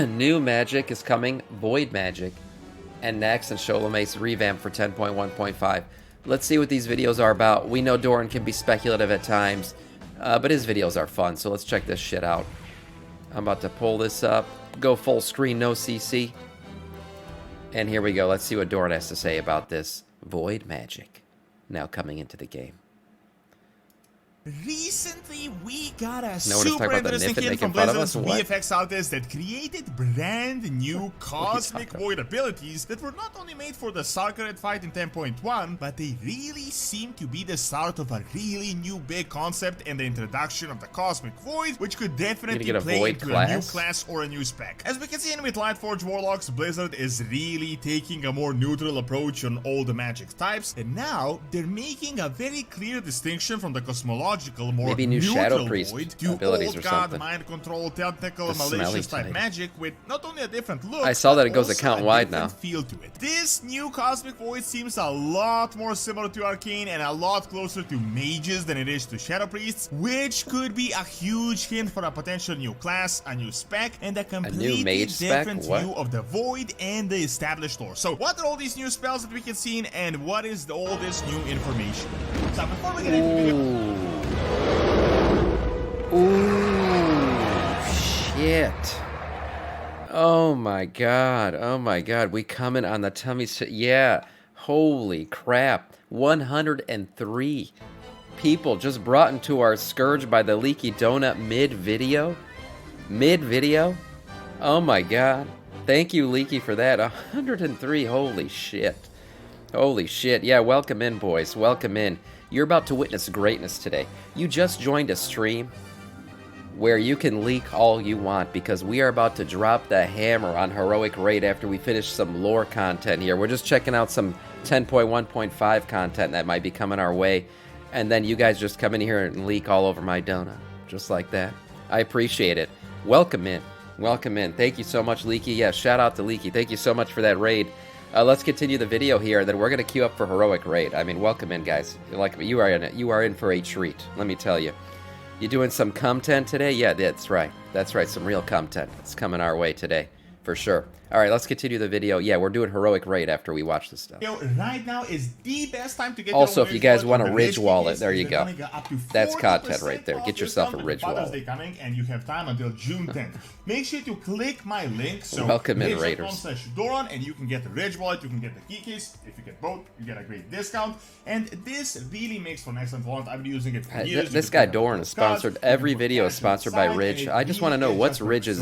New magic is coming, Void Magic, and next, and Sholomate's revamp for 10.1.5. Let's see what these videos are about. We know Doran can be speculative at times, but his videos are fun, so let's check this shit out. I'm about to pull this up, go full screen, no CC. And here we go. Let's see what Doran has to say about this Void Magic now coming into the game. Recently, we got a super interesting hint from Blizzard's VFX artists that created brand new cosmic void abilities that were not only made for the Sarkeret fight in 10.1, but they really seem to be the start of a really new big concept and the introduction of the cosmic void, which could definitely play into a new class or a new spec. As we can see in with Lightforge Warlocks, Blizzard is really taking a more neutral approach on all the magic types, and now they're making a very clear distinction from the cosmology more maybe new Shadow Priest void to abilities old or god, something. mind control, tactical, malicious type magic with not only a different look, I saw that it goes also account a wide different now. feel to it. This new cosmic void seems a lot more similar to Arcane and a lot closer to mages than it is to Shadow Priests, which could be a huge hint for a potential new class, a new spec, and a completely different view of the void and the established lore. So what are all these new spells that we can see, and what is all this new information? So before we get into the video, ooh, shit. Oh my god, we coming on the tummy. Yeah, holy crap. 103 people just brought into our Scourge by the Leaky Donut mid-video. Oh my god. Thank you, Leaky, for that. 103, holy shit. Yeah, welcome in, boys, welcome in. You're about to witness greatness today. You just joined a stream where you can leak all you want because we are about to drop the hammer on Heroic Raid after we finish some lore content here. We're just checking out some 10.1.5 content that might be coming our way, and then you guys just come in here and leak all over my donut, just like that. I appreciate it. Welcome in. Thank you so much, Leaky. Yeah, shout out to Leaky. Thank you so much for that raid. Let's continue the video here, then we're going to queue up for Heroic Raid. I mean, welcome in, guys. Like, you are in for a treat, let me tell you. You doing some content today? Yeah, that's right. Some real content. It's coming our way today, for sure. All right, let's continue the video. Yeah, we're doing Heroic Raid after we watch this stuff. Right now is the best time to get also, if you guys want a Ridge wallet, there you go. That's content right there. Get yourself a Ridge wallet. Coming, and you have time until June 10th. Make sure to click my link. So welcome in, Raiders. Doran, and you can get the Ridge wallet. You can get the key case. If you get both, you get a great discount. And this really makes for an excellent wallet. I've been using it for years. This guy Doran is sponsored. Every video is sponsored by Ridge. I just want to know what's Ridge's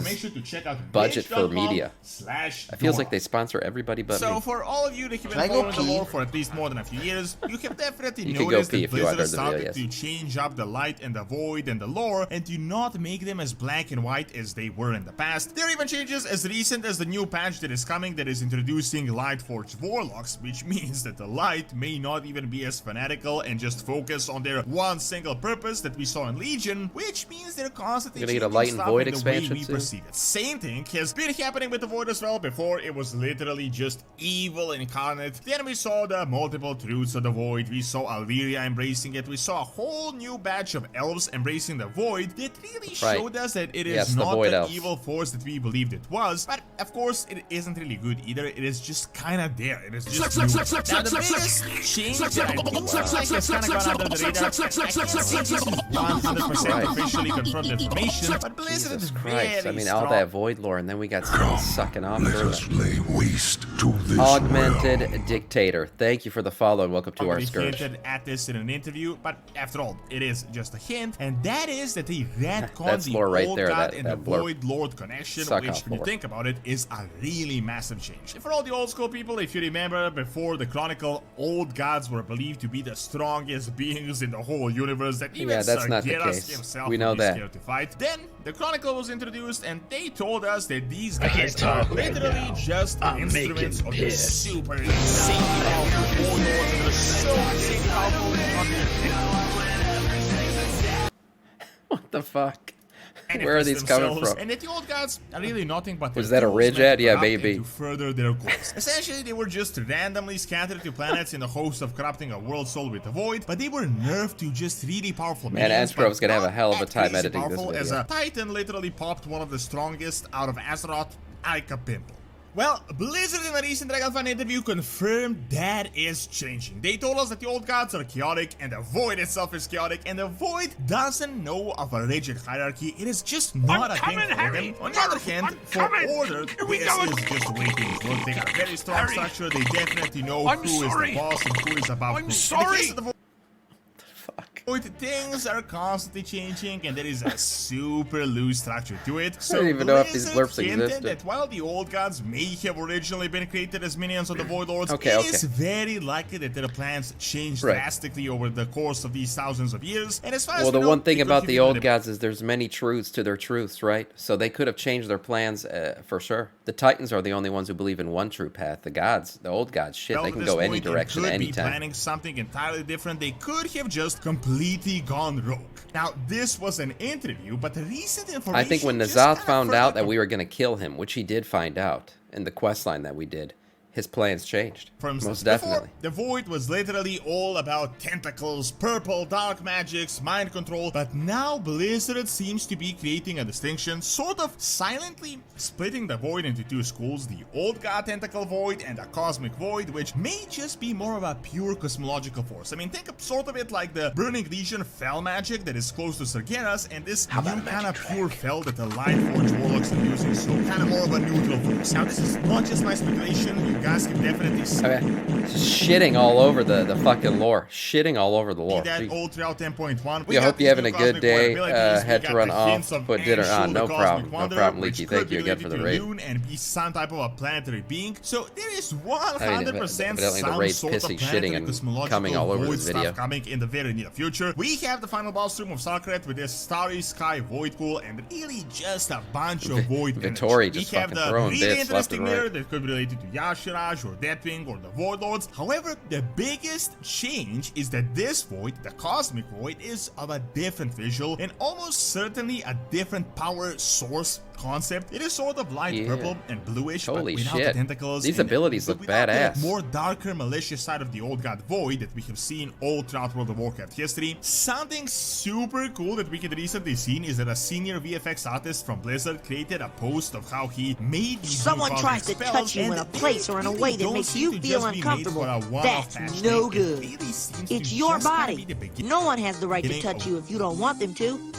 budget for media. It feels like they sponsor everybody but me. So for all of you that have been following the lore for at least more than a few years, you have definitely noticed that Blizzard started to change up the light and the void and the lore and do not make them as black and white as they were in the past. There are even changes as recent as the new patch that is coming that is introducing Lightforge Warlocks, which means that the light may not even be as fanatical and just focus on their one single purpose that we saw in Legion, which means they're constantly changing a light and void the way expansion we perceive it. Same thing has been happening with the void as well. Before it was literally just evil incarnate. Then we saw the multiple truths of the void. We saw Alviria embracing it. We saw a whole new batch of elves embracing the void that really showed us that it is not the evil force that we believed it was. But of course, it isn't really good either. It is just kind of there. It is just new. Now the biggest change that I think has kind of gone under the radar, and I can't say this is 100% officially confirmed information, but Blizzard is very I mean, all that void lore, and then we got someone sucking off. Lay waste to this Augmented realm. Dictator. Thank you for the follow and welcome to our Scourge. Hinted at this in an interview, but after all, it is just a hint, and that is that they retconned the right old there, god that and the void lord connection, which, when you think about it, is a really massive change. And for all the old school people, if you remember, before the Chronicle, old gods were believed to be the strongest beings in the whole universe that even Sargeras himself we know would be that. scared to fight. Then the Chronicle was introduced, and they told us that these guys are literally just instruments of the super insanely powerful warlords that are so insanely powerful. What the fuck? Where are these coming from? And that the old gods are really nothing but was that a ridge ad? Yeah, baby. To further their goals. Essentially, they were just randomly scattered to planets in the hopes of corrupting a world soul with the void, but they were nerfed to just really powerful minions. Man, Antro's gonna have a hell of a time editing this video. As a Titan literally popped one of the strongest out of Azeroth, like a pimple. Well, Blizzard in a recent Dragonflight interview confirmed that is changing. They told us that the old gods are chaotic and the void itself is chaotic, and the void doesn't know of a rigid hierarchy. It is just not a thing for them. On the other hand, for Order, this is just waiting. Look, they got a very strong structure. They definitely know who is the boss and who is above who. Things are constantly changing, and there is a super loose structure to it. So I don't even know if these blurps existed. That while the old gods may have originally been created as minions of the Void Lords, it is very likely that their plans changed drastically over the course of these thousands of years. And as far as the one thing about the old gods is there's many truths to their truths, right? So they could have changed their plans for sure. The Titans are the only ones who believe in one true path. The gods, the old gods, shit, they can go any direction, anytime. Be planning something entirely different. They could have just completely gone rogue. Now, this was an interview, but the recent information. I think when Nazoth found out that we were going to kill him, which he did find out in the questline that we did, his plans changed. Most definitely. The Void was literally all about tentacles, purple, dark magics, mind control, but now Blizzard seems to be creating a distinction, sort of silently splitting the Void into two schools, the Old God Tentacle Void and the Cosmic Void, which may just be more of a pure cosmological force. I mean, think of sort of it like the Burning Legion Fel magic that is close to Sargeras, and this new kind of pure Fel that the Lightforged Warlocks are using, so kind of more of a neutral force. Now, this is not just my speculation, you guys can definitely see. Just shitting all over the fucking lore. Shitting all over the lore. That all throughout 10.1. I hope you're having a good day. Had to run off, put dinner on. No problem. No problem, Leaky. Thank you again for the raid. And be some type of a planetary being. So there is 100% some sort sort of planetary and cosmological coming all over this video. Coming in the very near future. We have the final boss room of Sarkret with this Starry Sky Void Pool and really just a bunch of void Vittori just we have fucking the throwing really bits left interesting and mirror right. that could be related to Yashiraj or Deathwing or the Void Lords. However, the biggest change is that this void, the Cosmic Void, is of a different visual and almost certainly a different power source concept. It is sort of light purple and bluish, Holy but without shit. the tentacles. These abilities look badass. The more darker, malicious side of the old god Void that we have seen all throughout World of Warcraft history. Something super cool that we had recently seen is that a senior VFX artist from Blizzard created a post of how he made these someone tries to touch you in a place or in a way that makes you feel uncomfortable. That's no good. It's your body. No one has the right to touch you if you don't want them to.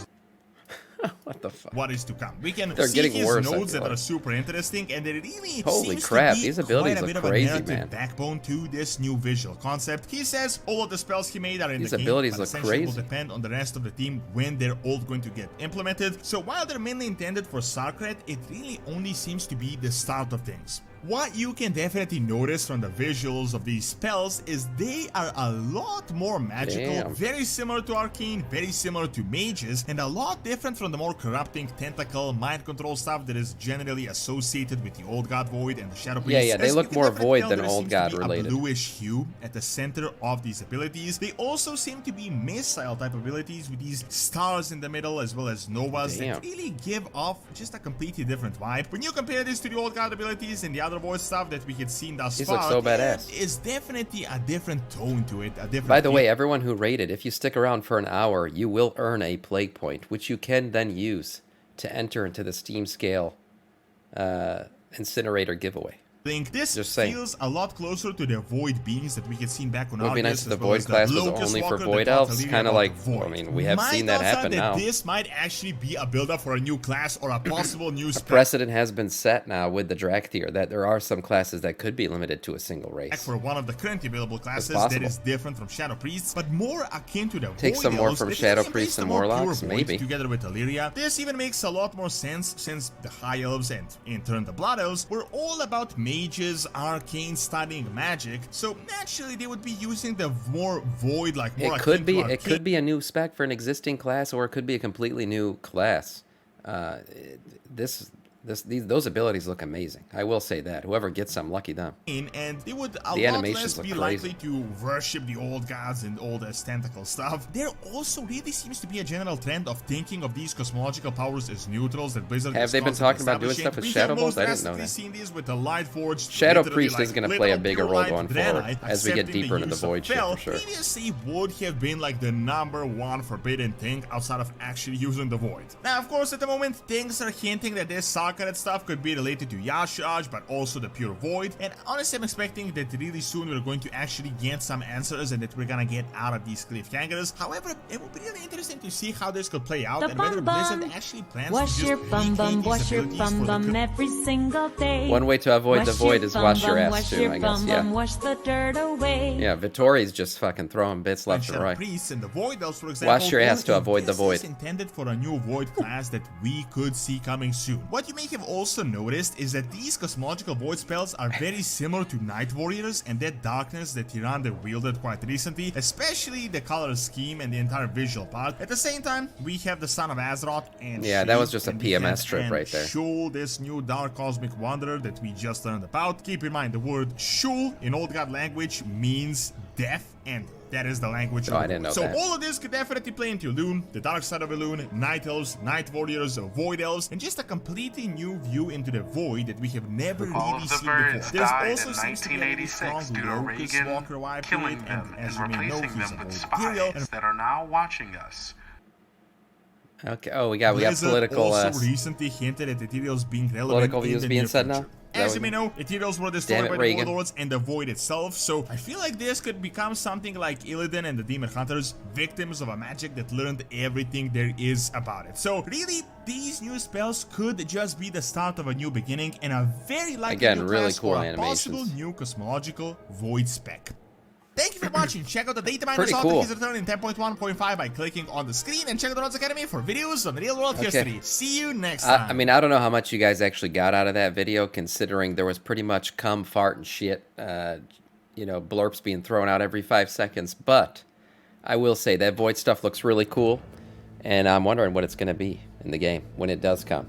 What the fuck? What is to come? We can They're see getting his worse, nodes that are super interesting, and it really Holy seems crap, to be these abilities quite a look bit of crazy, a narrative man. backbone to this new visual concept. He says all of the spells he made are in These the game, abilities but look essentially crazy. will depend on the rest of the team when they're all going to get implemented. So while they're mainly intended for Sarkret, it really only seems to be the start of things. What you can definitely notice from the visuals of these spells is they are a lot more magical, very similar to Arcane, very similar to Mages, and a lot different from the more corrupting tentacle, mind control stuff that is generally associated with the Old God Void and the Shadow Priest. Yeah, they look more Void than Old God related. A bluish hue at the center of these abilities. They also seem to be missile type abilities with these stars in the middle as well as novas that really give off just a completely different vibe. When you compare this to the Old God abilities and the other void stuff that we had seen thus far, look so badass. Is definitely a different tone to it, a different By the way, everyone who rated, if you stick around for an hour, you will earn a plague point, which you can then use to enter into the Steam Scale Incinerator giveaway. This feels a lot closer to the Void beings that we had seen back on Arceus. It would be nice if the Void class was only for Void Elves. Kind of like, I mean, we have seen that happen now. This might actually be a build-up for a new class or a possible new spec. A precedent has been set now with the Drakthir that there are some classes that could be limited to a single race. For one of the currently available classes that is different from Shadow Priests, but more akin to the Take Void some more Elves from Shadow Priests and Warlocks, maybe. Together with Illyria. This even makes a lot more sense since the High Elves and in turn the Blood Elves were all about mages, Arcane studying magic, so naturally they would be using the more void, like more. It could be a new spec for an existing class, or it could be a completely new class. This those abilities look amazing. I will say that. Whoever gets them, lucky them. And they would a lot less be likely to worship the old gods and all this tentacle stuff. There also really seems to be a general trend of thinking of these cosmological powers as neutrals that Blizzard have they been talking about doing stuff with Shadow Bolt? I didn't know that. Seen these with the Lightforged, Shadow Priest is going to play a bigger role going forward as we get deeper into the Void shit for sure. Previously would have been like the #1 forbidden thing outside of actually using the Void. Now, of course, at the moment, things are hinting that this Sarkhanid stuff could be related to Yashaj, but also the pure Void. And honestly, I'm expecting that really soon we're going to actually get some answers and that we're gonna get out of these cliffhangers. However, it will be really interesting to see how this could play out and whether Blizzard actually plans to just wash your bum bum every single day. One way to avoid the Void is wash your ass too, I guess, yeah. Wash the dirt away. Yeah, Vittori's just fucking throwing bits left and right. Priests and the Void Elves, for example, wash your ass to avoid the Void. This is intended for a new Void class that we could see coming soon. What you may have also noticed is that these cosmological Void spells are very similar to Night Warriors and that darkness that Tyrande wielded quite recently, especially the color scheme and the entire visual part. At the same time, we have the Son of Azeroth and yeah, that was just a PMS trip right there. Shul, this new dark cosmic wanderer that we just learned about. Keep in mind the word Shul in Old God language means death, and that is the language. Oh, I didn't know so that. all of this could definitely play into Elune, the dark side of Elune, Night Elves, Night Warriors, Void Elves, and just a completely new view into the Void that we have never really seen before. There's also seems to be a strong Locust Walker vibe to it, and as you may know, he's a spies that are now watching us. Okay. Oh, we got political. Also recently hinted at Ethereal's being relevant political views being said now. As you may know, Ethereals were destroyed by the Warlords and the Void itself, so I feel like this could become something like Illidan and the Demon Hunters, victims of a magic that learned everything there is about it. So really, these new spells could just be the start of a new beginning and a very likely new class for a possible new cosmological Void spec. Thank you for watching. Check out the data miners is return in 10.1.5 by clicking on the screen, and check out the Rods Academy for videos on real world history. See you next time. I mean, I don't know how much you guys actually got out of that video, considering there was pretty much cum, fart, and shit, you know, blurps being thrown out every 5 seconds. But I will say that Void stuff looks really cool, and I'm wondering what it's going to be in the game when it does come.